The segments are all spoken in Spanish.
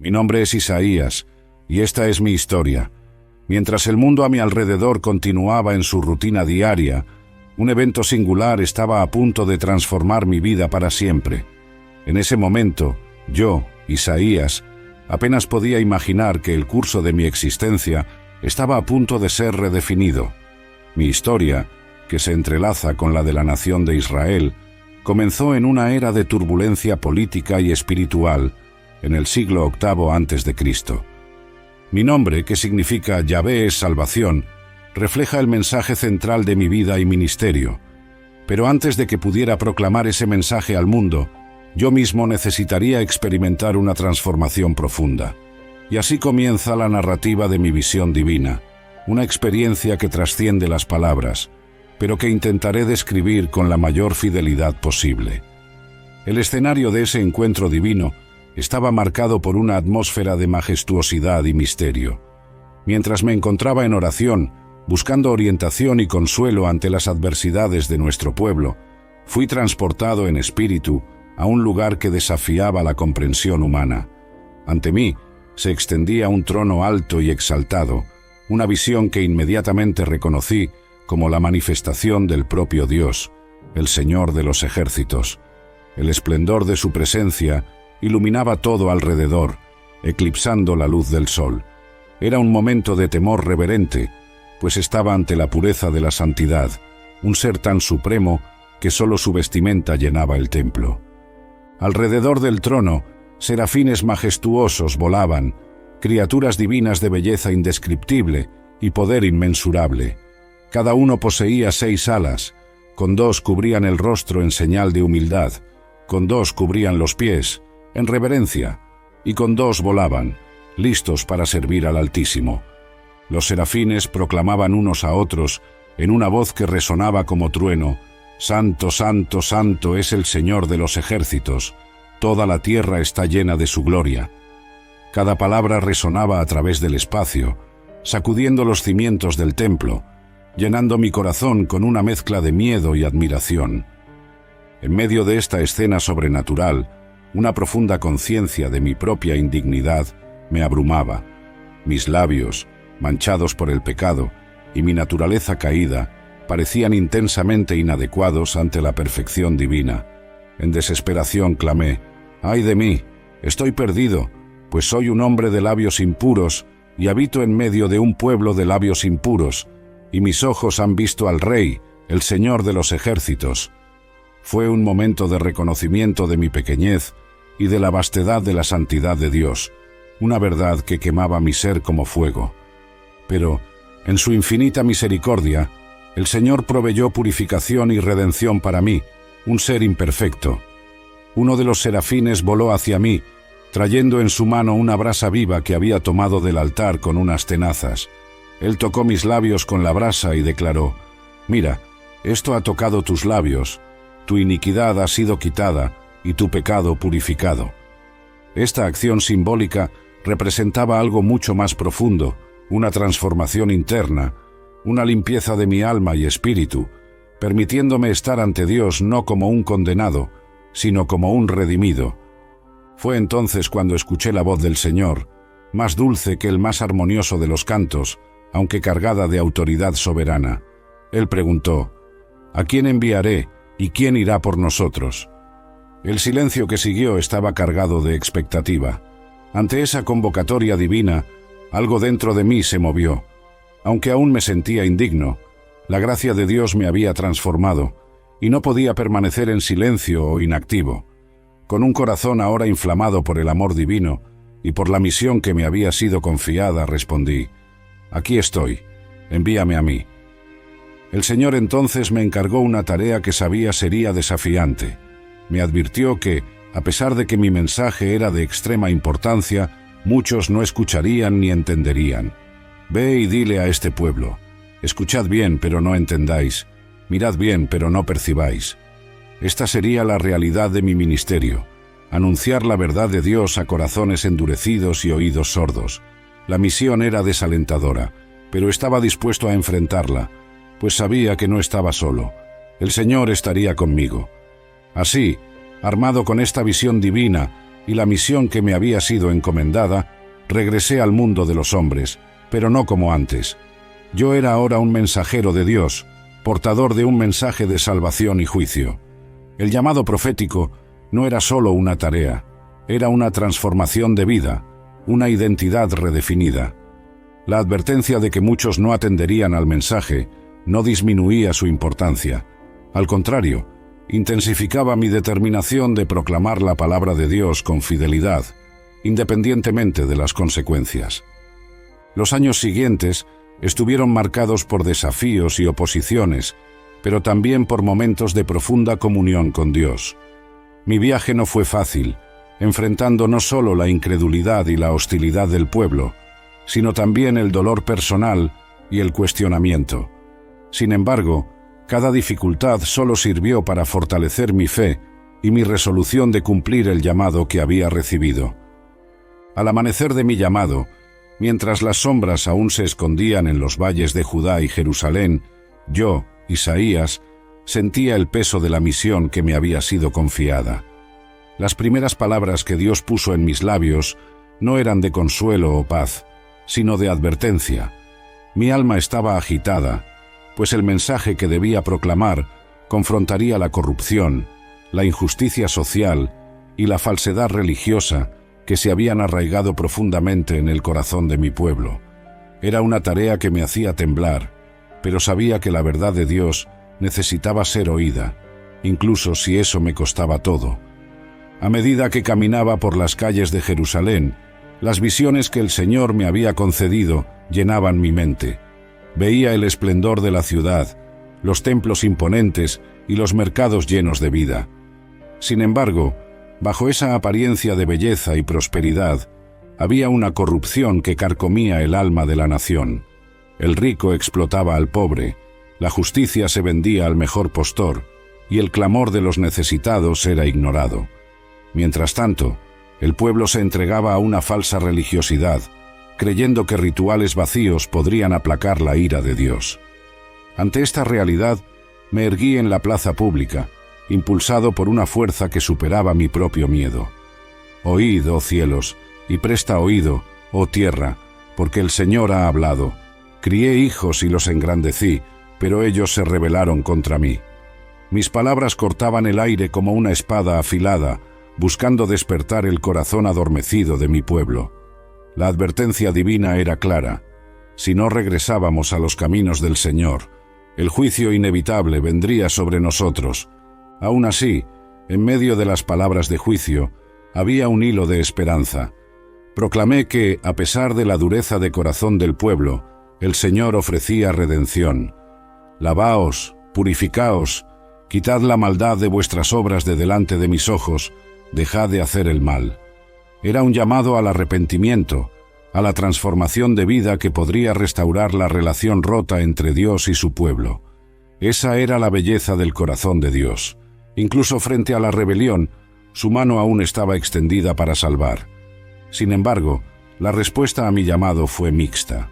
Mi nombre es Isaías, y esta es mi historia. Mientras el mundo a mi alrededor continuaba en su rutina diaria, un evento singular estaba a punto de transformar mi vida para siempre. En ese momento, yo, Isaías, apenas podía imaginar que el curso de mi existencia estaba a punto de ser redefinido. Mi historia, que se entrelaza con la de la nación de Israel, comenzó en una era de turbulencia política y espiritual, en el siglo VIII a.C. Mi nombre, que significa Yahvé es salvación, refleja el mensaje central de mi vida y ministerio. Pero antes de que pudiera proclamar ese mensaje al mundo, yo mismo necesitaría experimentar una transformación profunda. Y así comienza la narrativa de mi visión divina, una experiencia que trasciende las palabras, pero que intentaré describir con la mayor fidelidad posible. El escenario de ese encuentro divino estaba marcado por una atmósfera de majestuosidad y misterio. Mientras me encontraba en oración, buscando orientación y consuelo ante las adversidades de nuestro pueblo, fui transportado en espíritu a un lugar que desafiaba la comprensión humana. Ante mí se extendía un trono alto y exaltado, una visión que inmediatamente reconocí como la manifestación del propio Dios, el Señor de los ejércitos. El esplendor de su presencia iluminaba todo alrededor, eclipsando la luz del sol. Era un momento de temor reverente, pues estaba ante la pureza de la santidad, un ser tan supremo que solo su vestimenta llenaba el templo. Alrededor del trono, serafines majestuosos volaban, criaturas divinas de belleza indescriptible y poder inmensurable. Cada uno poseía 6 alas, con 2 cubrían el rostro en señal de humildad, con 2 cubrían los pies, en reverencia, y con 2 volaban, listos para servir al Altísimo. Los serafines proclamaban unos a otros, en una voz que resonaba como trueno: «Santo, santo, santo es el Señor de los ejércitos, toda la tierra está llena de su gloria». Cada palabra resonaba a través del espacio, sacudiendo los cimientos del templo, llenando mi corazón con una mezcla de miedo y admiración. En medio de esta escena sobrenatural, una profunda conciencia de mi propia indignidad me abrumaba. Mis labios, manchados por el pecado, y mi naturaleza caída, parecían intensamente inadecuados ante la perfección divina. En desesperación clamé: «¡Ay de mí! Estoy perdido, pues soy un hombre de labios impuros y habito en medio de un pueblo de labios impuros, y mis ojos han visto al Rey, el Señor de los ejércitos». Fue un momento de reconocimiento de mi pequeñez y de la vastedad de la santidad de Dios, una verdad que quemaba mi ser como fuego. Pero, en su infinita misericordia, el Señor proveyó purificación y redención para mí, un ser imperfecto. Uno de los serafines voló hacia mí, trayendo en su mano una brasa viva que había tomado del altar con unas tenazas. Él tocó mis labios con la brasa y declaró: «Mira, esto ha tocado tus labios, tu iniquidad ha sido quitada y tu pecado purificado». Esta acción simbólica representaba algo mucho más profundo, una transformación interna, una limpieza de mi alma y espíritu, permitiéndome estar ante Dios no como un condenado, sino como un redimido. Fue entonces cuando escuché la voz del Señor, más dulce que el más armonioso de los cantos, aunque cargada de autoridad soberana. Él preguntó: «¿A quién enviaré y quién irá por nosotros?». El silencio que siguió estaba cargado de expectativa. Ante esa convocatoria divina, algo dentro de mí se movió. Aunque aún me sentía indigno, la gracia de Dios me había transformado, y no podía permanecer en silencio o inactivo. Con un corazón ahora inflamado por el amor divino y por la misión que me había sido confiada, respondí: «Aquí estoy, envíame a mí». El Señor entonces me encargó una tarea que sabía sería desafiante. Me advirtió que, a pesar de que mi mensaje era de extrema importancia, muchos no escucharían ni entenderían. «Ve y dile a este pueblo: escuchad bien, pero no entendáis; mirad bien, pero no percibáis». Esta sería la realidad de mi ministerio: anunciar la verdad de Dios a corazones endurecidos y oídos sordos. La misión era desalentadora, pero estaba dispuesto a enfrentarla, pues sabía que no estaba solo. El Señor estaría conmigo. Así, armado con esta visión divina, y la misión que me había sido encomendada, regresé al mundo de los hombres, pero no como antes. Yo era ahora un mensajero de Dios, portador de un mensaje de salvación y juicio. El llamado profético no era solo una tarea, era una transformación de vida, una identidad redefinida. La advertencia de que muchos no atenderían al mensaje no disminuía su importancia. Al contrario, intensificaba mi determinación de proclamar la palabra de Dios con fidelidad, independientemente de las consecuencias. Los años siguientes estuvieron marcados por desafíos y oposiciones, pero también por momentos de profunda comunión con Dios. Mi viaje no fue fácil, enfrentando no solo la incredulidad y la hostilidad del pueblo, sino también el dolor personal y el cuestionamiento. Sin embargo, cada dificultad solo sirvió para fortalecer mi fe y mi resolución de cumplir el llamado que había recibido. Al amanecer de mi llamado, mientras las sombras aún se escondían en los valles de Judá y Jerusalén, yo, Isaías, sentía el peso de la misión que me había sido confiada. Las primeras palabras que Dios puso en mis labios no eran de consuelo o paz, sino de advertencia. Mi alma estaba agitada, pues el mensaje que debía proclamar confrontaría la corrupción, la injusticia social y la falsedad religiosa que se habían arraigado profundamente en el corazón de mi pueblo. Era una tarea que me hacía temblar, pero sabía que la verdad de Dios necesitaba ser oída, incluso si eso me costaba todo. A medida que caminaba por las calles de Jerusalén, las visiones que el Señor me había concedido llenaban mi mente. Veía el esplendor de la ciudad, los templos imponentes y los mercados llenos de vida. Sin embargo, bajo esa apariencia de belleza y prosperidad, había una corrupción que carcomía el alma de la nación. El rico explotaba al pobre, la justicia se vendía al mejor postor, y el clamor de los necesitados era ignorado. Mientras tanto, el pueblo se entregaba a una falsa religiosidad, creyendo que rituales vacíos podrían aplacar la ira de Dios. Ante esta realidad, me erguí en la plaza pública, impulsado por una fuerza que superaba mi propio miedo. Oíd, oh cielos, y presta oído, oh tierra, porque el Señor ha hablado. Crié hijos y los engrandecí, pero ellos se rebelaron contra mí. Mis palabras cortaban el aire como una espada afilada, buscando despertar el corazón adormecido de mi pueblo. La advertencia divina era clara. Si no regresábamos a los caminos del Señor, el juicio inevitable vendría sobre nosotros. Aún así, en medio de las palabras de juicio, había un hilo de esperanza. Proclamé que, a pesar de la dureza de corazón del pueblo, el Señor ofrecía redención. Lavaos, purificaos, quitad la maldad de vuestras obras de delante de mis ojos, dejad de hacer el mal. Era un llamado al arrepentimiento, a la transformación de vida que podría restaurar la relación rota entre Dios y su pueblo. Esa era la belleza del corazón de Dios. Incluso frente a la rebelión, su mano aún estaba extendida para salvar. Sin embargo, la respuesta a mi llamado fue mixta.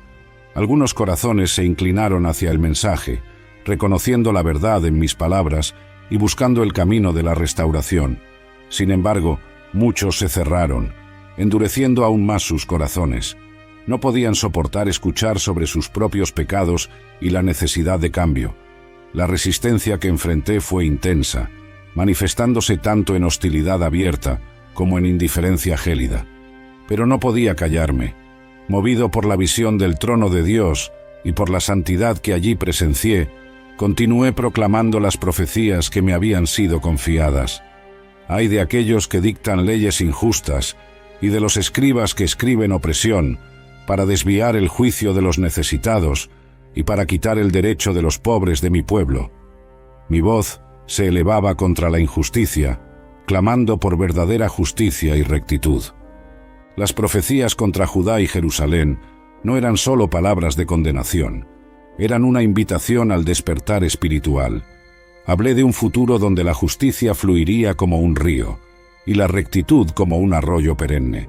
Algunos corazones se inclinaron hacia el mensaje, reconociendo la verdad en mis palabras y buscando el camino de la restauración. Sin embargo, muchos se cerraron, endureciendo aún más sus corazones. No podían soportar escuchar sobre sus propios pecados y la necesidad de cambio. La resistencia que enfrenté fue intensa, manifestándose tanto en hostilidad abierta como en indiferencia gélida. Pero no podía callarme. Movido por la visión del trono de Dios y por la santidad que allí presencié, continué proclamando las profecías que me habían sido confiadas. Ay de aquellos que dictan leyes injustas y de los escribas que escriben opresión para desviar el juicio de los necesitados y para quitar el derecho de los pobres de mi pueblo. Mi voz se elevaba contra la injusticia, clamando por verdadera justicia y rectitud. Las profecías contra Judá y Jerusalén no eran solo palabras de condenación, eran una invitación al despertar espiritual. Hablé de un futuro donde la justicia fluiría como un río y la rectitud como un arroyo perenne.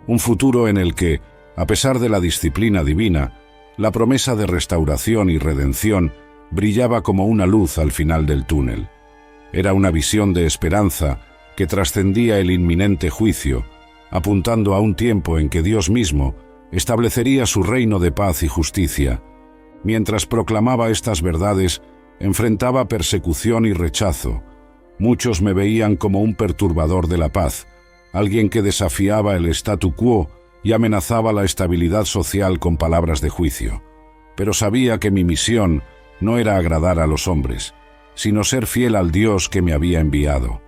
Un futuro en el que, a pesar de la disciplina divina, la promesa de restauración y redención brillaba como una luz al final del túnel. Era una visión de esperanza que trascendía el inminente juicio, apuntando a un tiempo en que Dios mismo establecería su reino de paz y justicia. Mientras proclamaba estas verdades, enfrentaba persecución y rechazo. Muchos me veían como un perturbador de la paz, alguien que desafiaba el statu quo y amenazaba la estabilidad social con palabras de juicio. Pero sabía que mi misión no era agradar a los hombres, sino ser fiel al Dios que me había enviado.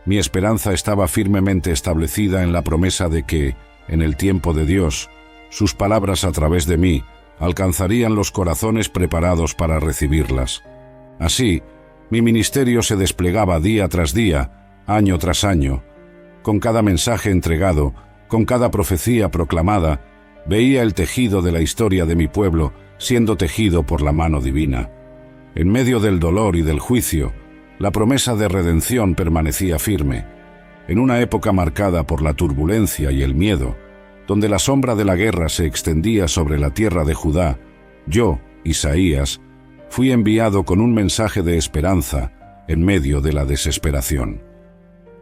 Mi esperanza estaba firmemente establecida en la promesa de que, en el tiempo de Dios, sus palabras a través de mí alcanzarían los corazones preparados para recibirlas. Así, mi ministerio se desplegaba día tras día, año tras año. Con cada mensaje entregado, con cada profecía proclamada, veía el tejido de la historia de mi pueblo siendo tejido por la mano divina. En medio del dolor y del juicio, la promesa de redención permanecía firme. En una época marcada por la turbulencia y el miedo, donde la sombra de la guerra se extendía sobre la tierra de Judá, yo, Isaías, fui enviado con un mensaje de esperanza en medio de la desesperación.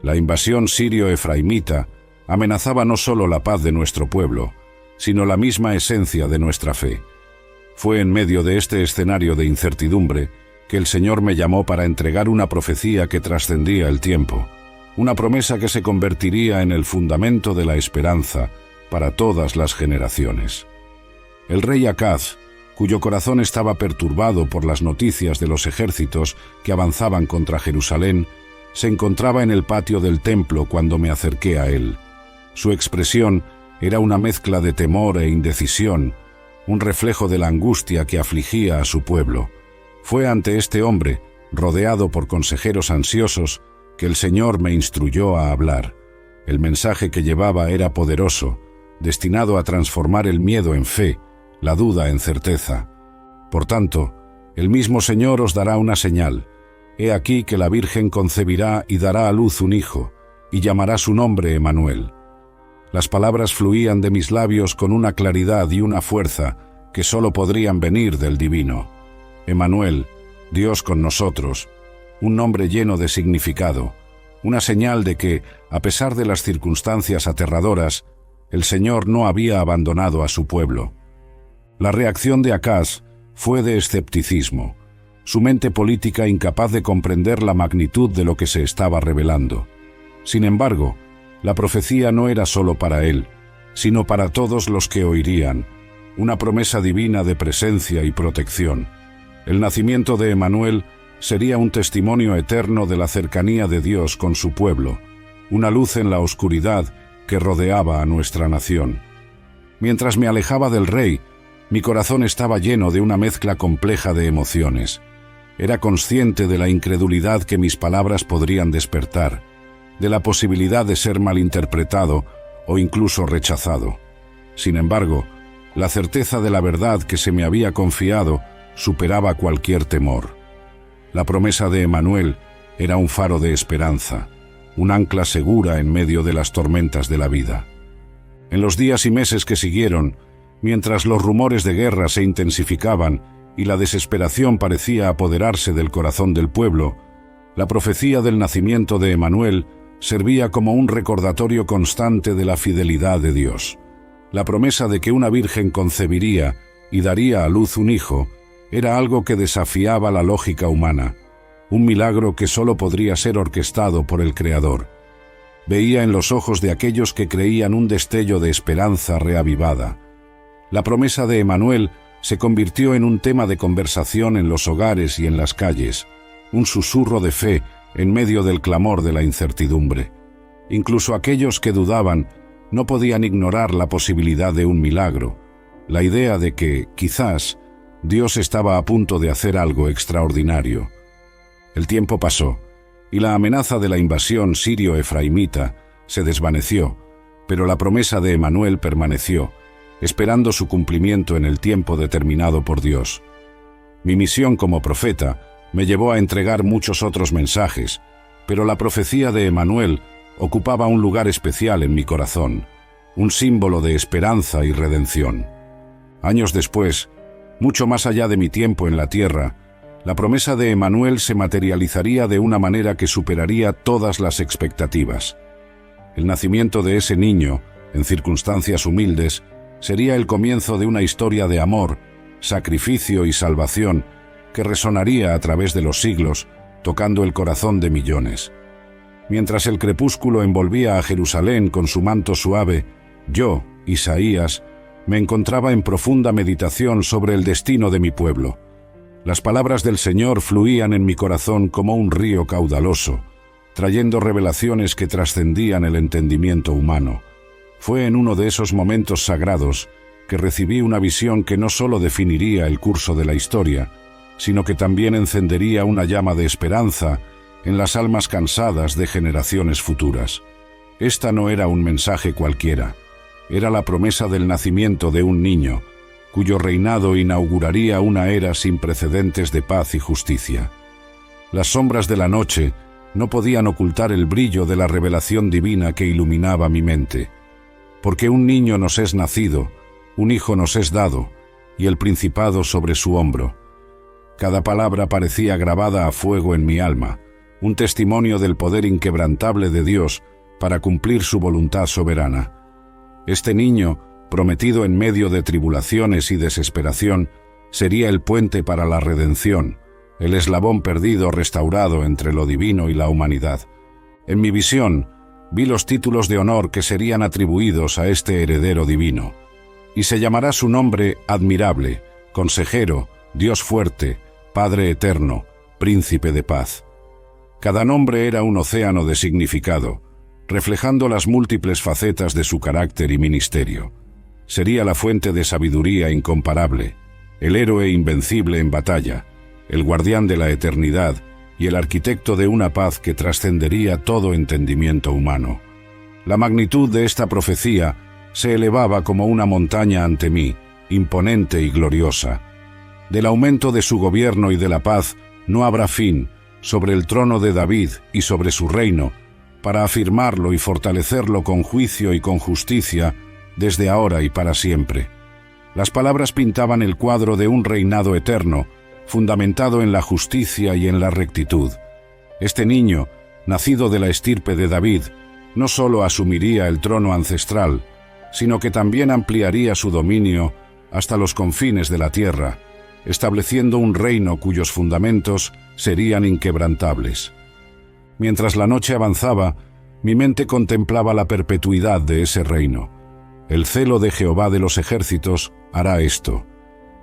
La invasión sirio-efraimita amenazaba no solo la paz de nuestro pueblo, sino la misma esencia de nuestra fe. Fue en medio de este escenario de incertidumbre que el Señor me llamó para entregar una profecía que trascendía el tiempo, una promesa que se convertiría en el fundamento de la esperanza para todas las generaciones. El rey Acaz, cuyo corazón estaba perturbado por las noticias de los ejércitos que avanzaban contra Jerusalén, se encontraba en el patio del templo cuando me acerqué a él. Su expresión era una mezcla de temor e indecisión, un reflejo de la angustia que afligía a su pueblo. Fue ante este hombre, rodeado por consejeros ansiosos, que el Señor me instruyó a hablar. El mensaje que llevaba era poderoso, destinado a transformar el miedo en fe, la duda en certeza. Por tanto, el mismo Señor os dará una señal. He aquí que la Virgen concebirá y dará a luz un hijo, y llamará su nombre Emanuel. Las palabras fluían de mis labios con una claridad y una fuerza que sólo podrían venir del divino. Emanuel, Dios con nosotros, un nombre lleno de significado, una señal de que, a pesar de las circunstancias aterradoras, el Señor no había abandonado a su pueblo. La reacción de Acaz fue de escepticismo, su mente política incapaz de comprender la magnitud de lo que se estaba revelando. Sin embargo, la profecía no era solo para él, sino para todos los que oirían, una promesa divina de presencia y protección. El nacimiento de Emanuel sería un testimonio eterno de la cercanía de Dios con su pueblo, una luz en la oscuridad que rodeaba a nuestra nación. Mientras me alejaba del rey, mi corazón estaba lleno de una mezcla compleja de emociones. Era consciente de la incredulidad que mis palabras podrían despertar, de la posibilidad de ser malinterpretado o incluso rechazado. Sin embargo, la certeza de la verdad que se me había confiado superaba cualquier temor. La promesa de Emanuel era un faro de esperanza, un ancla segura en medio de las tormentas de la vida. En los días y meses que siguieron, mientras los rumores de guerra se intensificaban y la desesperación parecía apoderarse del corazón del pueblo, la profecía del nacimiento de Emanuel servía como un recordatorio constante de la fidelidad de Dios. La promesa de que una virgen concebiría y daría a luz un hijo era algo que desafiaba la lógica humana, un milagro que solo podría ser orquestado por el Creador. Veía en los ojos de aquellos que creían un destello de esperanza reavivada. La promesa de Emanuel se convirtió en un tema de conversación en los hogares y en las calles, un susurro de fe en medio del clamor de la incertidumbre. Incluso aquellos que dudaban no podían ignorar la posibilidad de un milagro, la idea de que, quizás, Dios estaba a punto de hacer algo extraordinario. El tiempo pasó, y la amenaza de la invasión sirio-efraimita se desvaneció, pero la promesa de Emanuel permaneció, esperando su cumplimiento en el tiempo determinado por Dios. Mi misión como profeta me llevó a entregar muchos otros mensajes, pero la profecía de Emanuel ocupaba un lugar especial en mi corazón, un símbolo de esperanza y redención. Años después, mucho más allá de mi tiempo en la tierra, La promesa de Emanuel se materializaría de una manera que superaría todas las expectativas. El nacimiento de ese niño, en circunstancias humildes, sería el comienzo de una historia de amor, sacrificio y salvación que resonaría a través de los siglos, tocando el corazón de millones. Mientras el crepúsculo envolvía a Jerusalén con su manto suave, yo, Isaías, me encontraba en profunda meditación sobre el destino de mi pueblo. Las palabras del Señor fluían en mi corazón como un río caudaloso, trayendo revelaciones que trascendían el entendimiento humano. Fue en uno de esos momentos sagrados que recibí una visión que no solo definiría el curso de la historia, sino que también encendería una llama de esperanza en las almas cansadas de generaciones futuras. Esta no era un mensaje cualquiera, era la promesa del nacimiento de un niño, cuyo reinado inauguraría una era sin precedentes de paz y justicia. Las sombras de la noche no podían ocultar el brillo de la revelación divina que iluminaba mi mente. Porque un niño nos es nacido, un hijo nos es dado, y el principado sobre su hombro. Cada palabra parecía grabada a fuego en mi alma, un testimonio del poder inquebrantable de Dios para cumplir su voluntad soberana. Este niño, prometido en medio de tribulaciones y desesperación, sería el puente para la redención, el eslabón perdido restaurado entre lo divino y la humanidad. En mi visión, vi los títulos de honor que serían atribuidos a este heredero divino, y se llamará su nombre Admirable, Consejero, Dios Fuerte, Padre Eterno, Príncipe de Paz. Cada nombre era un océano de significado, reflejando las múltiples facetas de su carácter y ministerio. Sería la fuente de sabiduría incomparable, el héroe invencible en batalla, el guardián de la eternidad y el arquitecto de una paz que trascendería todo entendimiento humano. La magnitud de esta profecía se elevaba como una montaña ante mí, imponente y gloriosa. Del aumento de su gobierno y de la paz no habrá fin sobre el trono de David y sobre su reino, para afirmarlo y fortalecerlo con juicio y con justicia desde ahora y para siempre. Las palabras pintaban el cuadro de un reinado eterno, fundamentado en la justicia y en la rectitud. Este niño, nacido de la estirpe de David, no solo asumiría el trono ancestral, sino que también ampliaría su dominio hasta los confines de la tierra, estableciendo un reino cuyos fundamentos serían inquebrantables. Mientras la noche avanzaba, mi mente contemplaba la perpetuidad de ese reino. El celo de Jehová de los ejércitos hará esto.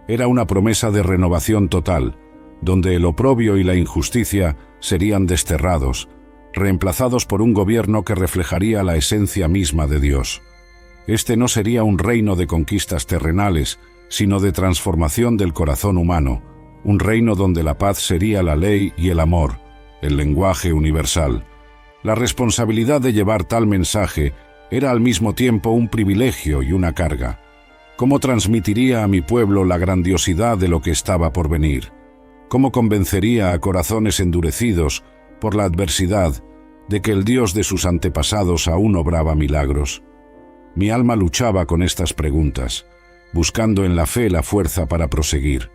Era una promesa de renovación total, donde el oprobio y la injusticia serían desterrados, reemplazados por un gobierno que reflejaría la esencia misma de Dios. Este no sería un reino de conquistas terrenales, sino de transformación del corazón humano, un reino donde la paz sería la ley y el amor, el lenguaje universal. La responsabilidad de llevar tal mensaje era al mismo tiempo un privilegio y una carga. ¿Cómo transmitiría a mi pueblo la grandiosidad de lo que estaba por venir? ¿Cómo convencería a corazones endurecidos por la adversidad de que el Dios de sus antepasados aún obraba milagros? Mi alma luchaba con estas preguntas, buscando en la fe la fuerza para proseguir.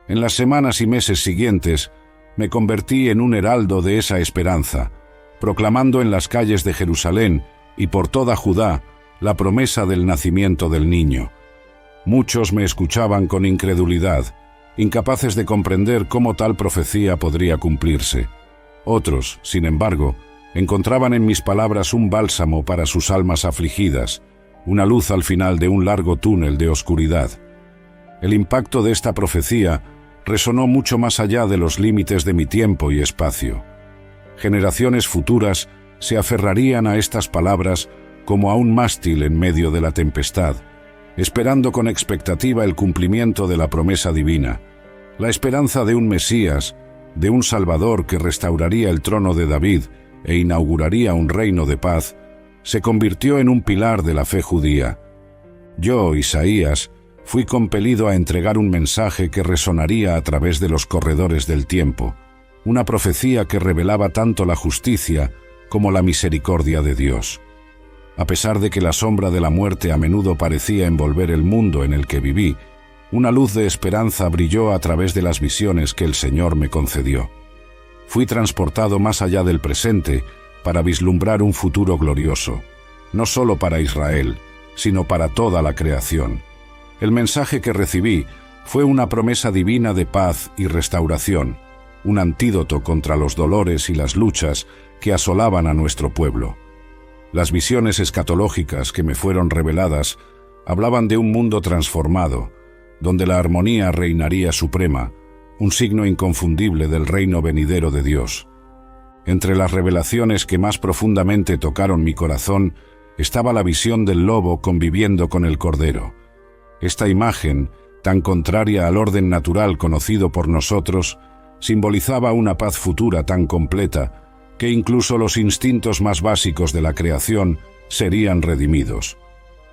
En las semanas y meses siguientes, me convertí en un heraldo de esa esperanza, proclamando en las calles de Jerusalén y por toda Judá la promesa del nacimiento del niño. Muchos me escuchaban con incredulidad, incapaces de comprender cómo tal profecía podría cumplirse. Otros, sin embargo, encontraban en mis palabras un bálsamo para sus almas afligidas, una luz al final de un largo túnel de oscuridad. El impacto de esta profecía resonó mucho más allá de los límites de mi tiempo y espacio. Generaciones futuras se aferrarían a estas palabras como a un mástil en medio de la tempestad, esperando con expectativa el cumplimiento de la promesa divina, la esperanza de un Mesías, de un Salvador que restauraría el trono de David e inauguraría un reino de paz, se convirtió en un pilar de la fe judía. Yo, Isaías, fui compelido a entregar un mensaje que resonaría a través de los corredores del tiempo, una profecía que revelaba tanto la justicia como la misericordia de Dios. A pesar de que la sombra de la muerte a menudo parecía envolver el mundo en el que viví, una luz de esperanza brilló a través de las visiones que el Señor me concedió. Fui transportado más allá del presente para vislumbrar un futuro glorioso, no solo para Israel, sino para toda la creación. El mensaje que recibí fue una promesa divina de paz y restauración, un antídoto contra los dolores y las luchas que asolaban a nuestro pueblo. Las visiones escatológicas que me fueron reveladas hablaban de un mundo transformado, donde la armonía reinaría suprema, un signo inconfundible del reino venidero de Dios. Entre las revelaciones que más profundamente tocaron mi corazón estaba la visión del lobo conviviendo con el cordero. Esta imagen, tan contraria al orden natural conocido por nosotros, simbolizaba una paz futura tan completa que incluso los instintos más básicos de la creación serían redimidos.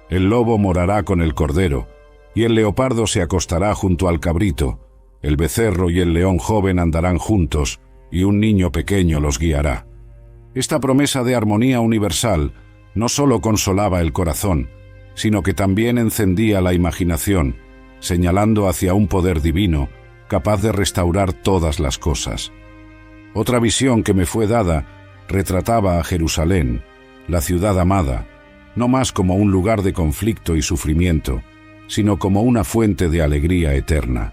El lobo morará con el cordero, y el leopardo se acostará junto al cabrito, el becerro y el león joven andarán juntos, y un niño pequeño los guiará. Esta promesa de armonía universal no solo consolaba el corazón, sino que también encendía la imaginación, señalando hacia un poder divino capaz de restaurar todas las cosas. Otra visión que me fue dada retrataba a Jerusalén, la ciudad amada, no más como un lugar de conflicto y sufrimiento, sino como una fuente de alegría eterna.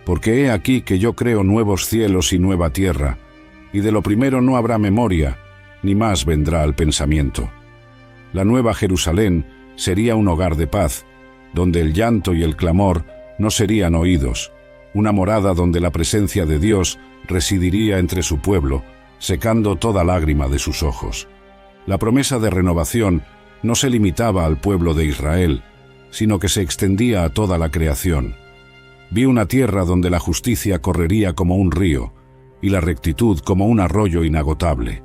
Porque he aquí que yo creo nuevos cielos y nueva tierra, y de lo primero no habrá memoria, ni más vendrá al pensamiento. La nueva Jerusalén sería un hogar de paz, donde el llanto y el clamor no serían oídos, una morada donde la presencia de Dios residiría entre su pueblo, secando toda lágrima de sus ojos. La promesa de renovación no se limitaba al pueblo de Israel, sino que se extendía a toda la creación. Vi una tierra donde la justicia correría como un río, y la rectitud como un arroyo inagotable.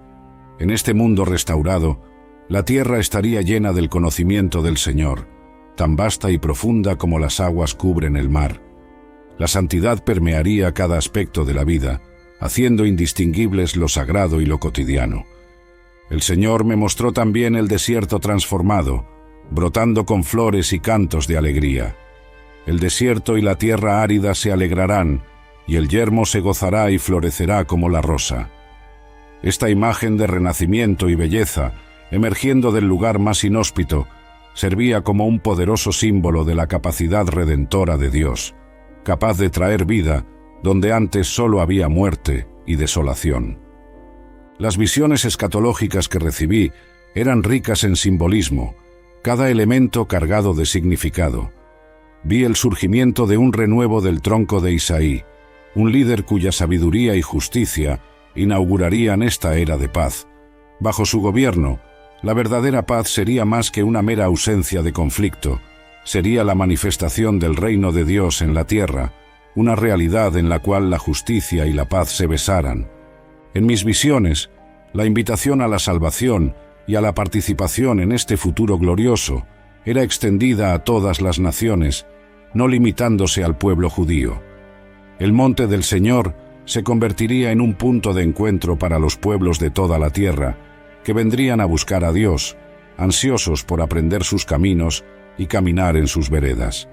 En este mundo restaurado, la tierra estaría llena del conocimiento del Señor, tan vasta y profunda como las aguas cubren el mar. La santidad permearía cada aspecto de la vida, haciendo indistinguibles lo sagrado y lo cotidiano. El Señor me mostró también el desierto transformado, brotando con flores y cantos de alegría. El desierto y la tierra árida se alegrarán, y el yermo se gozará y florecerá como la rosa. Esta imagen de renacimiento y belleza, emergiendo del lugar más inhóspito, servía como un poderoso símbolo de la capacidad redentora de Dios, capaz de traer vida donde antes solo había muerte y desolación. Las visiones escatológicas que recibí eran ricas en simbolismo, cada elemento cargado de significado. Vi el surgimiento de un renuevo del tronco de Isaí, un líder cuya sabiduría y justicia inaugurarían esta era de paz. Bajo su gobierno, la verdadera paz sería más que una mera ausencia de conflicto, sería la manifestación del reino de Dios en la tierra, una realidad en la cual la justicia y la paz se besaran. En mis visiones, la invitación a la salvación y a la participación en este futuro glorioso era extendida a todas las naciones, no limitándose al pueblo judío. El monte del Señor se convertiría en un punto de encuentro para los pueblos de toda la tierra, que vendrían a buscar a Dios, ansiosos por aprender sus caminos y caminar en sus veredas.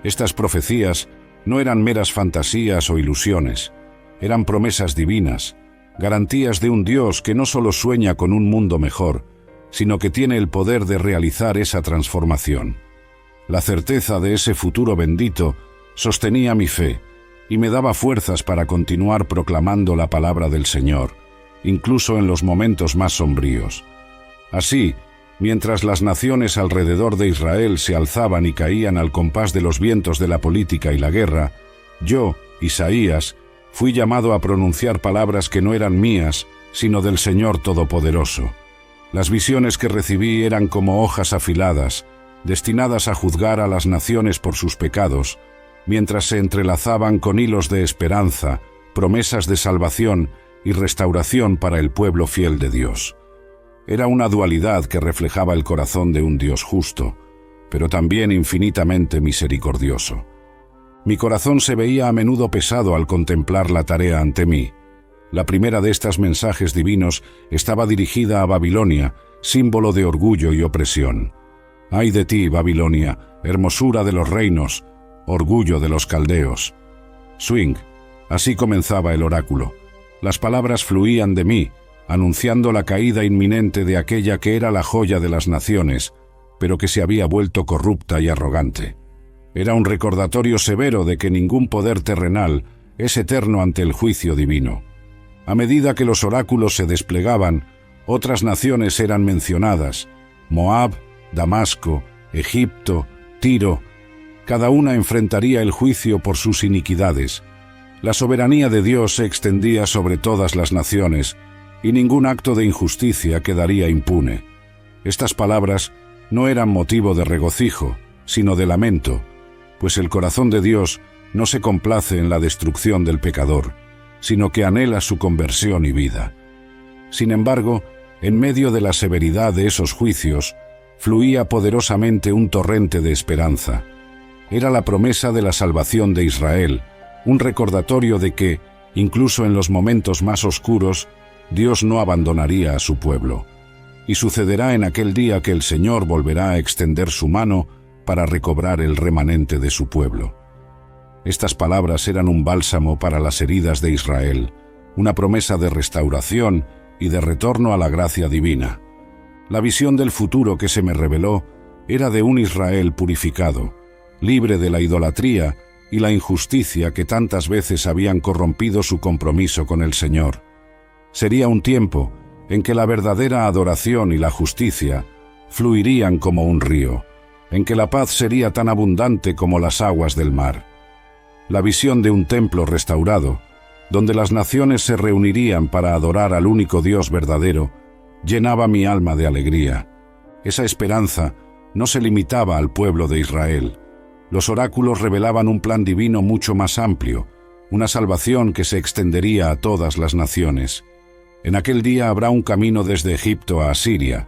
Estas profecías no eran meras fantasías o ilusiones, eran promesas divinas, garantías de un Dios que no solo sueña con un mundo mejor, sino que tiene el poder de realizar esa transformación. La certeza de ese futuro bendito sostenía mi fe y me daba fuerzas para continuar proclamando la palabra del Señor, incluso en los momentos más sombríos. Así, mientras las naciones alrededor de Israel se alzaban y caían al compás de los vientos de la política y la guerra, yo, Isaías, fui llamado a pronunciar palabras que no eran mías, sino del Señor Todopoderoso. Las visiones que recibí eran como hojas afiladas, destinadas a juzgar a las naciones por sus pecados, mientras se entrelazaban con hilos de esperanza, promesas de salvación y restauración para el pueblo fiel de Dios. Era una dualidad que reflejaba el corazón de un Dios justo, pero también infinitamente misericordioso. Mi corazón se veía a menudo pesado al contemplar la tarea ante mí. La primera de estas mensajes divinos estaba dirigida a Babilonia, símbolo de orgullo y opresión. ¡Ay de ti, Babilonia, hermosura de los reinos! orgullo de los caldeos. Swing, así comenzaba el oráculo. Las palabras fluían de mí, anunciando la caída inminente de aquella que era la joya de las naciones, pero que se había vuelto corrupta y arrogante. Era un recordatorio severo de que ningún poder terrenal es eterno ante el juicio divino. A medida que los oráculos se desplegaban, otras naciones eran mencionadas: Moab, Damasco, Egipto, Tiro. Cada una enfrentaría el juicio por sus iniquidades. La soberanía de Dios se extendía sobre todas las naciones, y ningún acto de injusticia quedaría impune. Estas palabras no eran motivo de regocijo, sino de lamento, pues el corazón de Dios no se complace en la destrucción del pecador, sino que anhela su conversión y vida. Sin embargo, en medio de la severidad de esos juicios, fluía poderosamente un torrente de esperanza. Era la promesa de la salvación de Israel, un recordatorio de que, incluso en los momentos más oscuros, Dios no abandonaría a su pueblo. Y sucederá en aquel día que el Señor volverá a extender su mano para recobrar el remanente de su pueblo. Estas palabras eran un bálsamo para las heridas de Israel, una promesa de restauración y de retorno a la gracia divina. La visión del futuro que se me reveló era de un Israel purificado, libre de la idolatría y la injusticia que tantas veces habían corrompido su compromiso con el Señor. Sería un tiempo en que la verdadera adoración y la justicia fluirían como un río, en que la paz sería tan abundante como las aguas del mar. La visión de un templo restaurado, donde las naciones se reunirían para adorar al único Dios verdadero, llenaba mi alma de alegría. Esa esperanza no se limitaba al pueblo de Israel. Los oráculos revelaban un plan divino mucho más amplio, una salvación que se extendería a todas las naciones. En aquel día habrá un camino desde Egipto a Asiria.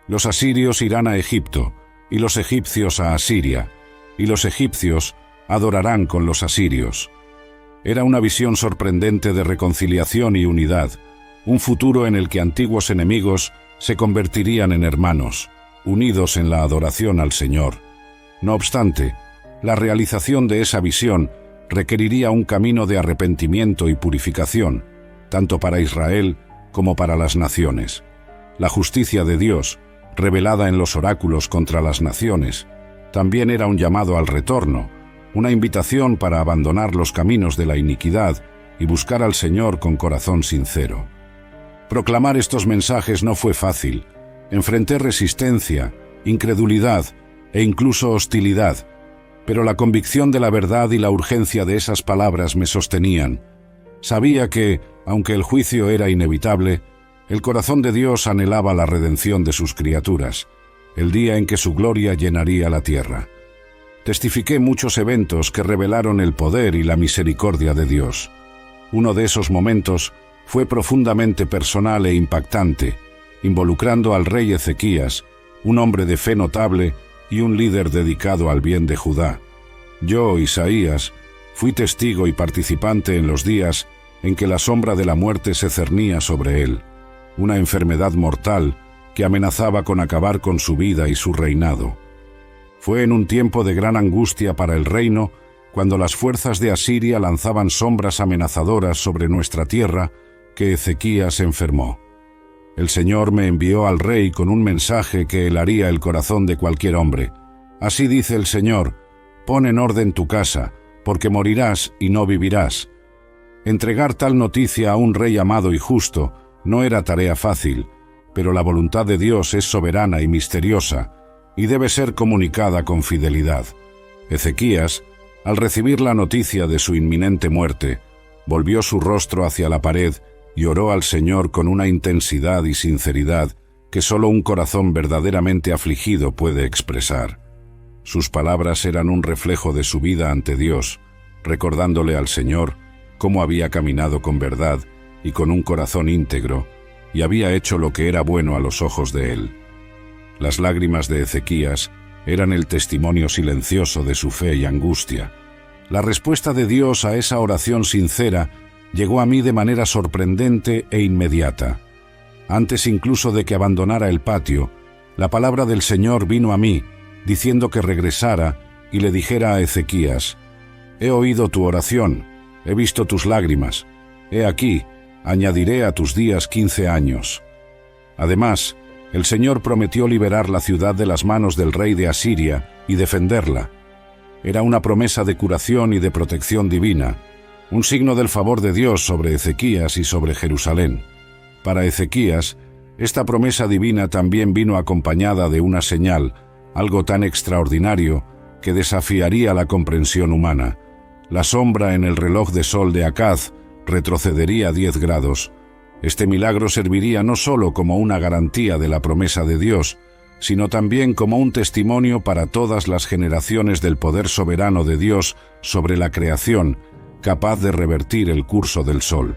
Los asirios irán a Egipto, y los egipcios a Asiria, y los egipcios adorarán con los asirios. Era una visión sorprendente de reconciliación y unidad, un futuro en el que antiguos enemigos se convertirían en hermanos, unidos en la adoración al Señor. No obstante, la realización de esa visión requeriría un camino de arrepentimiento y purificación, tanto para Israel como para las naciones. La justicia de Dios, revelada en los oráculos contra las naciones, también era un llamado al retorno, una invitación para abandonar los caminos de la iniquidad y buscar al Señor con corazón sincero. Proclamar estos mensajes no fue fácil. Enfrenté resistencia, incredulidad e incluso hostilidad, pero la convicción de la verdad y la urgencia de esas palabras me sostenían. Sabía que, aunque el juicio era inevitable, el corazón de Dios anhelaba la redención de sus criaturas, el día en que su gloria llenaría la tierra. Testifiqué muchos eventos que revelaron el poder y la misericordia de Dios. Uno de esos momentos fue profundamente personal e impactante, involucrando al rey Ezequías, un hombre de fe notable y un líder dedicado al bien de Judá. Yo, Isaías, fui testigo y participante en los días en que la sombra de la muerte se cernía sobre él, una enfermedad mortal que amenazaba con acabar con su vida y su reinado. Fue en un tiempo de gran angustia para el reino, cuando las fuerzas de Asiria lanzaban sombras amenazadoras sobre nuestra tierra, que Ezequías enfermó. El Señor me envió al rey con un mensaje que helaría el corazón de cualquier hombre. Así dice el Señor: pon en orden tu casa, porque morirás y no vivirás. Entregar tal noticia a un rey amado y justo no era tarea fácil, pero la voluntad de Dios es soberana y misteriosa, y debe ser comunicada con fidelidad. Ezequías, al recibir la noticia de su inminente muerte, volvió su rostro hacia la pared y oró al Señor con una intensidad y sinceridad que solo un corazón verdaderamente afligido puede expresar. Sus palabras eran un reflejo de su vida ante Dios, recordándole al Señor cómo había caminado con verdad y con un corazón íntegro, y había hecho lo que era bueno a los ojos de Él. Las lágrimas de Ezequías eran el testimonio silencioso de su fe y angustia. La respuesta de Dios a esa oración sincera llegó a mí de manera sorprendente e inmediata. Antes incluso de que abandonara el patio, la palabra del Señor vino a mí, diciendo que regresara y le dijera a Ezequías: He oído tu oración, he visto tus lágrimas. He aquí, añadiré a tus días 15 años. Además, el Señor prometió liberar la ciudad de las manos del rey de Asiria y defenderla. Era una promesa de curación y de protección divina, un signo del favor de Dios sobre Ezequías y sobre Jerusalén. Para Ezequías, esta promesa divina también vino acompañada de una señal, algo tan extraordinario que desafiaría la comprensión humana. La sombra en el reloj de sol de Acaz retrocedería 10 grados. Este milagro serviría no solo como una garantía de la promesa de Dios, sino también como un testimonio para todas las generaciones del poder soberano de Dios sobre la creación, capaz de revertir el curso del sol.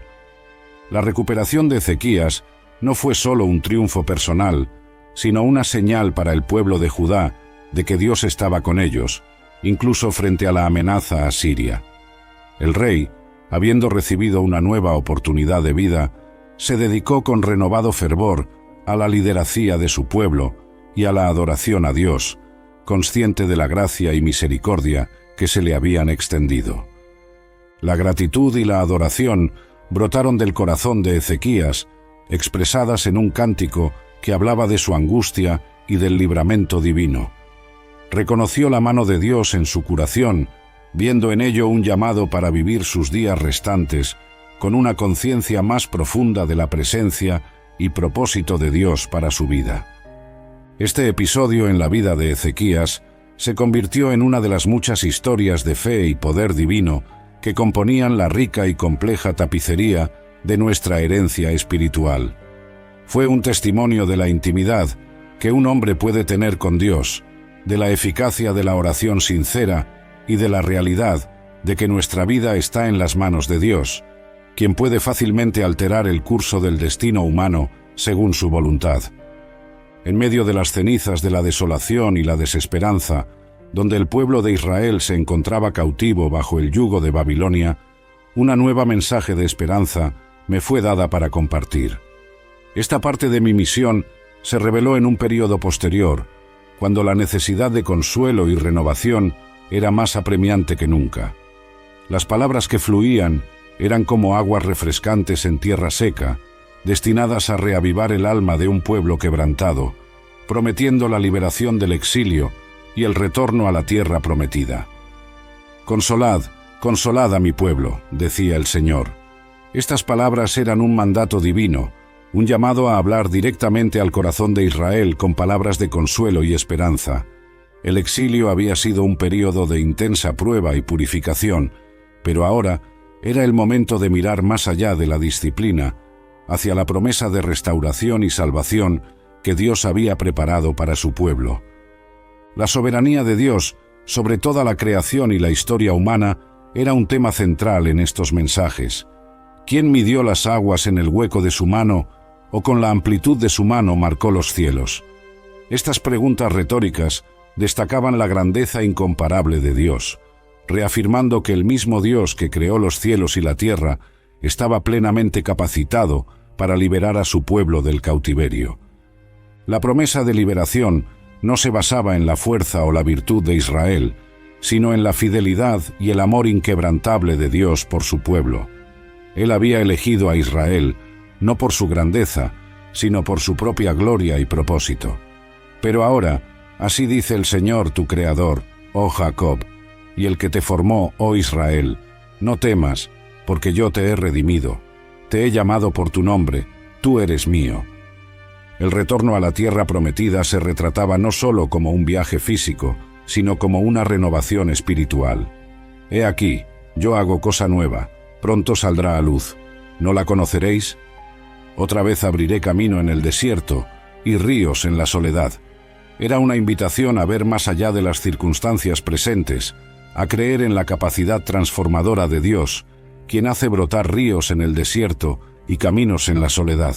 La recuperación de Ezequías no fue solo un triunfo personal, sino una señal para el pueblo de Judá de que Dios estaba con ellos, incluso frente a la amenaza asiria. El rey, habiendo recibido una nueva oportunidad de vida, se dedicó con renovado fervor a la liderazía de su pueblo y a la adoración a Dios, consciente de la gracia y misericordia que se le habían extendido. La gratitud y la adoración brotaron del corazón de Ezequías, expresadas en un cántico que hablaba de su angustia y del libramento divino. Reconoció la mano de Dios en su curación, viendo en ello un llamado para vivir sus días restantes con una conciencia más profunda de la presencia y propósito de Dios para su vida. Este episodio en la vida de Ezequías se convirtió en una de las muchas historias de fe y poder divino que componían la rica y compleja tapicería de nuestra herencia espiritual. Fue un testimonio de la intimidad que un hombre puede tener con Dios, de la eficacia de la oración sincera y de la realidad de que nuestra vida está en las manos de Dios, quien puede fácilmente alterar el curso del destino humano según su voluntad. En medio de las cenizas de la desolación y la desesperanza, donde el pueblo de Israel se encontraba cautivo bajo el yugo de Babilonia, una nueva mensaje de esperanza me fue dada para compartir. Esta parte de mi misión se reveló en un período posterior, cuando la necesidad de consuelo y renovación era más apremiante que nunca. Las palabras que fluían eran como aguas refrescantes en tierra seca, destinadas a reavivar el alma de un pueblo quebrantado, prometiendo la liberación del exilio y el retorno a la tierra prometida. «Consolad, consolad a mi pueblo», decía el Señor. Estas palabras eran un mandato divino, un llamado a hablar directamente al corazón de Israel con palabras de consuelo y esperanza. El exilio había sido un período de intensa prueba y purificación, pero ahora era el momento de mirar más allá de la disciplina, hacia la promesa de restauración y salvación que Dios había preparado para su pueblo. La soberanía de Dios sobre toda la creación y la historia humana era un tema central en estos mensajes. ¿Quién midió las aguas en el hueco de su mano o con la amplitud de su mano marcó los cielos? Estas preguntas retóricas destacaban la grandeza incomparable de Dios, reafirmando que el mismo Dios que creó los cielos y la tierra estaba plenamente capacitado para liberar a su pueblo del cautiverio. La promesa de liberación no se basaba en la fuerza o la virtud de Israel, sino en la fidelidad y el amor inquebrantable de Dios por su pueblo. Él había elegido a Israel, no por su grandeza, sino por su propia gloria y propósito. Pero ahora, así dice el Señor tu Creador, oh Jacob, y el que te formó, oh Israel, no temas, porque yo te he redimido, te he llamado por tu nombre, tú eres mío. El retorno a la tierra prometida se retrataba no solo como un viaje físico, sino como una renovación espiritual. He aquí, yo hago cosa nueva, pronto saldrá a luz. ¿No la conoceréis? Otra vez abriré camino en el desierto y ríos en la soledad. Era una invitación a ver más allá de las circunstancias presentes, a creer en la capacidad transformadora de Dios, quien hace brotar ríos en el desierto y caminos en la soledad.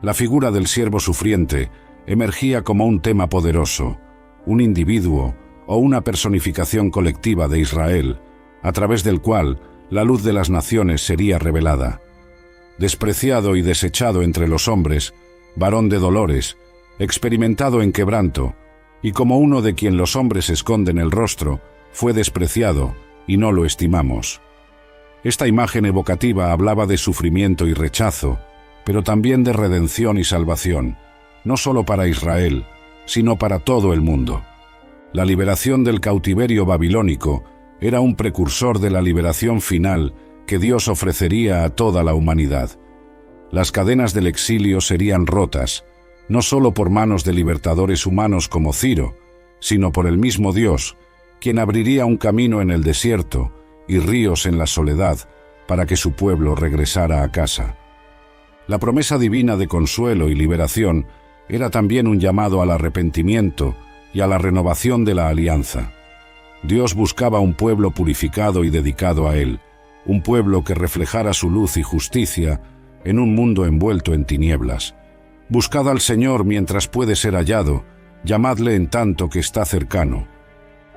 La figura del siervo sufriente emergía como un tema poderoso, un individuo o una personificación colectiva de Israel, a través del cual la luz de las naciones sería revelada. Despreciado y desechado entre los hombres, varón de dolores, experimentado en quebranto, y como uno de quien los hombres esconden el rostro, fue despreciado y no lo estimamos. Esta imagen evocativa hablaba de sufrimiento y rechazo, pero también de redención y salvación, no solo para Israel, sino para todo el mundo. La liberación del cautiverio babilónico era un precursor de la liberación final que Dios ofrecería a toda la humanidad. Las cadenas del exilio serían rotas, no solo por manos de libertadores humanos como Ciro, sino por el mismo Dios, quien abriría un camino en el desierto y ríos en la soledad para que su pueblo regresara a casa. La promesa divina de consuelo y liberación era también un llamado al arrepentimiento y a la renovación de la alianza. Dios buscaba un pueblo purificado y dedicado a Él, un pueblo que reflejara su luz y justicia en un mundo envuelto en tinieblas. Buscad al Señor mientras puede ser hallado, llamadle en tanto que está cercano.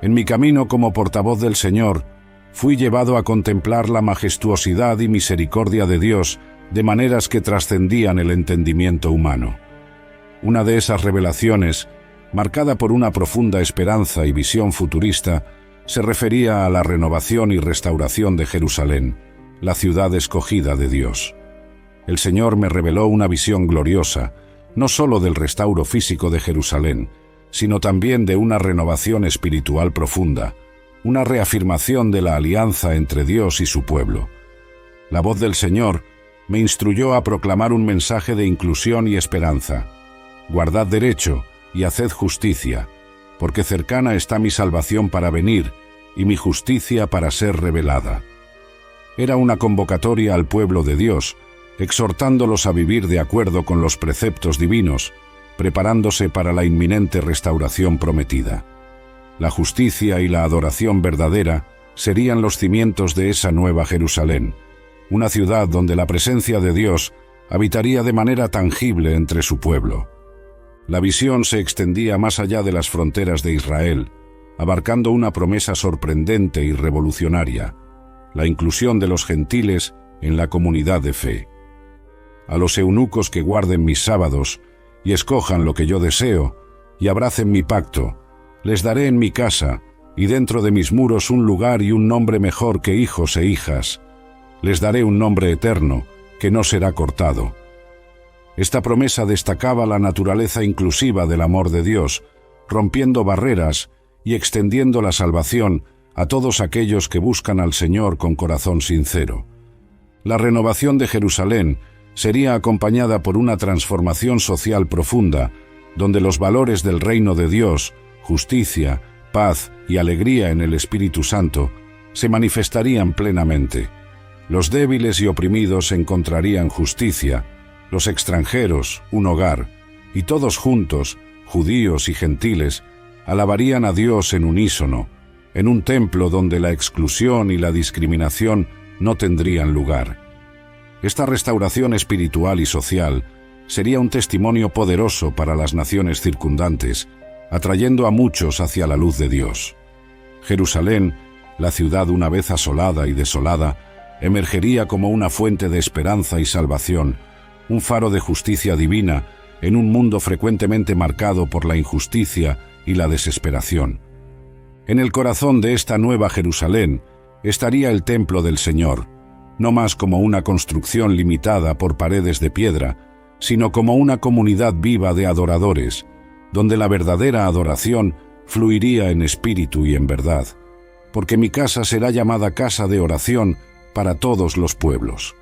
En mi camino como portavoz del Señor, fui llevado a contemplar la majestuosidad y misericordia de Dios de maneras que trascendían el entendimiento humano. Una de esas revelaciones, marcada por una profunda esperanza y visión futurista, se refería a la renovación y restauración de Jerusalén, la ciudad escogida de Dios. El Señor me reveló una visión gloriosa, no solo del restauro físico de Jerusalén, sino también de una renovación espiritual profunda, una reafirmación de la alianza entre Dios y su pueblo. La voz del Señor me instruyó a proclamar un mensaje de inclusión y esperanza. Guardad derecho y haced justicia, porque cercana está mi salvación para venir y mi justicia para ser revelada. Era una convocatoria al pueblo de Dios, exhortándolos a vivir de acuerdo con los preceptos divinos, preparándose para la inminente restauración prometida. La justicia y la adoración verdadera serían los cimientos de esa nueva Jerusalén, una ciudad donde la presencia de Dios habitaría de manera tangible entre su pueblo. La visión se extendía más allá de las fronteras de Israel, abarcando una promesa sorprendente y revolucionaria: la inclusión de los gentiles en la comunidad de fe. A los eunucos que guarden mis sábados y escojan lo que yo deseo y abracen mi pacto, les daré en mi casa y dentro de mis muros un lugar y un nombre mejor que hijos e hijas. Les daré un nombre eterno que no será cortado. Esta promesa destacaba la naturaleza inclusiva del amor de Dios, rompiendo barreras y extendiendo la salvación a todos aquellos que buscan al Señor con corazón sincero. La renovación de Jerusalén sería acompañada por una transformación social profunda, donde los valores del reino de Dios, justicia, paz y alegría en el Espíritu Santo, se manifestarían plenamente. Los débiles y oprimidos encontrarían justicia, los extranjeros un hogar, y todos juntos, judíos y gentiles, alabarían a Dios en unísono, en un templo donde la exclusión y la discriminación no tendrían lugar. Esta restauración espiritual y social sería un testimonio poderoso para las naciones circundantes, atrayendo a muchos hacia la luz de Dios. Jerusalén, la ciudad una vez asolada y desolada, emergería como una fuente de esperanza y salvación, un faro de justicia divina en un mundo frecuentemente marcado por la injusticia y la desesperación. En el corazón de esta nueva Jerusalén estaría el templo del Señor, no más como una construcción limitada por paredes de piedra, sino como una comunidad viva de adoradores, donde la verdadera adoración fluiría en espíritu y en verdad, porque mi casa será llamada casa de oración para todos los pueblos.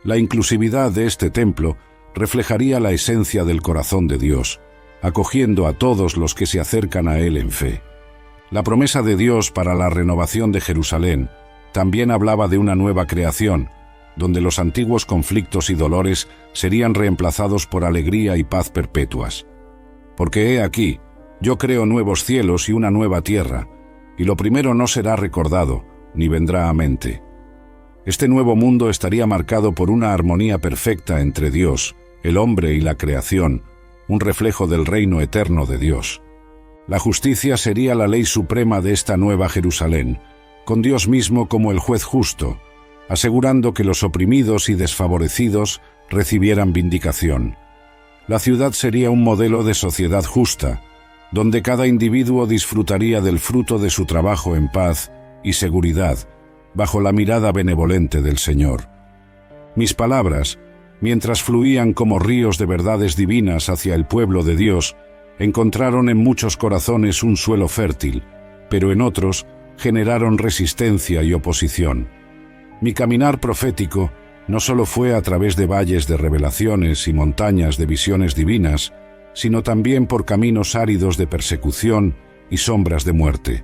La inclusividad de este templo reflejaría la esencia del corazón de Dios, acogiendo a todos los que se acercan a Él en fe. La promesa de Dios para la renovación de Jerusalén también hablaba de una nueva creación, donde los antiguos conflictos y dolores serían reemplazados por alegría y paz perpetuas. Porque he aquí, yo creo nuevos cielos y una nueva tierra, y lo primero no será recordado, ni vendrá a mente. Este nuevo mundo estaría marcado por una armonía perfecta entre Dios, el hombre y la creación, un reflejo del reino eterno de Dios. La justicia sería la ley suprema de esta nueva Jerusalén, con Dios mismo como el juez justo, asegurando que los oprimidos y desfavorecidos recibieran vindicación. La ciudad sería un modelo de sociedad justa, donde cada individuo disfrutaría del fruto de su trabajo en paz y seguridad bajo la mirada benevolente del Señor. Mis palabras, mientras fluían como ríos de verdades divinas hacia el pueblo de Dios, encontraron en muchos corazones un suelo fértil, pero en otros generaron resistencia y oposición. Mi caminar profético no solo fue a través de valles de revelaciones y montañas de visiones divinas, sino también por caminos áridos de persecución y sombras de muerte.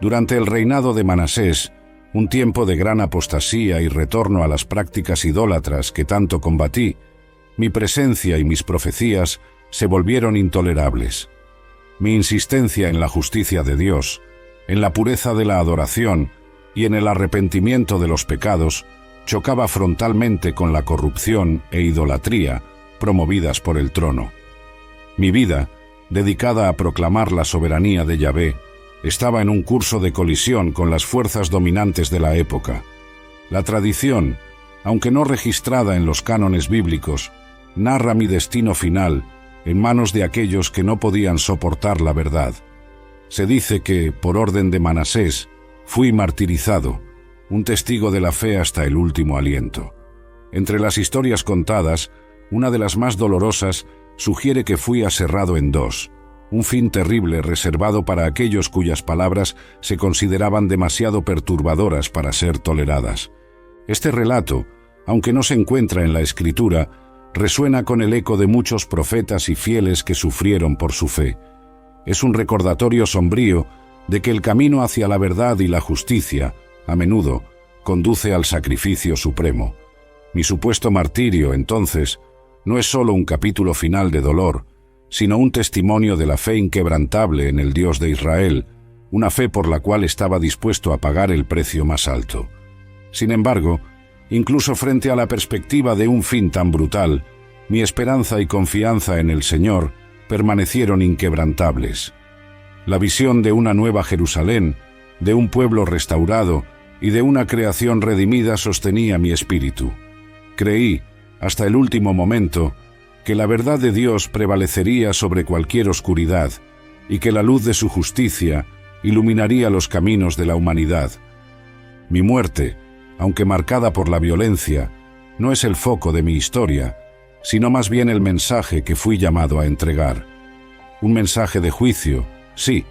Durante el reinado de Manasés, un tiempo de gran apostasía y retorno a las prácticas idólatras que tanto combatí, mi presencia y mis profecías se volvieron intolerables. Mi insistencia en la justicia de Dios, en la pureza de la adoración y en el arrepentimiento de los pecados, chocaba frontalmente con la corrupción e idolatría promovidas por el trono. Mi vida, dedicada a proclamar la soberanía de Yahvé, estaba en un curso de colisión con las fuerzas dominantes de la época. La tradición, aunque no registrada en los cánones bíblicos, narra mi destino final en manos de aquellos que no podían soportar la verdad. Se dice que, por orden de Manasés, fui martirizado, un testigo de la fe hasta el último aliento. Entre las historias contadas, una de las más dolorosas sugiere que fui aserrado en dos, un fin terrible reservado para aquellos cuyas palabras se consideraban demasiado perturbadoras para ser toleradas. Este relato, aunque no se encuentra en la Escritura, resuena con el eco de muchos profetas y fieles que sufrieron por su fe. Es un recordatorio sombrío de que el camino hacia la verdad y la justicia, a menudo, conduce al sacrificio supremo. Mi supuesto martirio, entonces, no es solo un capítulo final de dolor, sino un testimonio de la fe inquebrantable en el Dios de Israel, una fe por la cual estaba dispuesto a pagar el precio más alto. Sin embargo, incluso frente a la perspectiva de un fin tan brutal, mi esperanza y confianza en el Señor permanecieron inquebrantables. La visión de una nueva Jerusalén, de un pueblo restaurado y de una creación redimida sostenía mi espíritu. Creí, hasta el último momento, que la verdad de Dios prevalecería sobre cualquier oscuridad y que la luz de su justicia iluminaría los caminos de la humanidad. Mi muerte, aunque marcada por la violencia, no es el foco de mi historia, sino más bien el mensaje que fui llamado a entregar. Un mensaje de juicio, sí,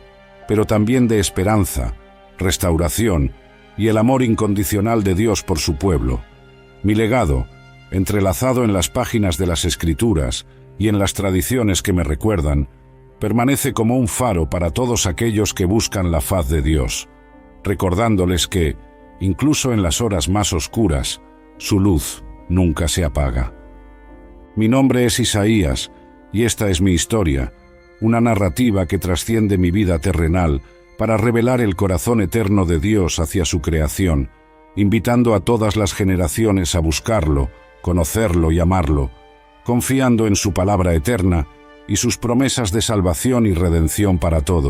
pero también de esperanza, restauración y el amor incondicional de Dios por su pueblo. Mi legado, entrelazado en las páginas de las Escrituras y en las tradiciones que me recuerdan, permanece como un faro para todos aquellos que buscan la faz de Dios, recordándoles que, incluso en las horas más oscuras, su luz nunca se apaga. Mi nombre es Isaías, y esta es mi historia, una narrativa que trasciende mi vida terrenal para revelar el corazón eterno de Dios hacia su creación, invitando a todas las generaciones a buscarlo, conocerlo y amarlo, confiando en su palabra eterna y sus promesas de salvación y redención para todos.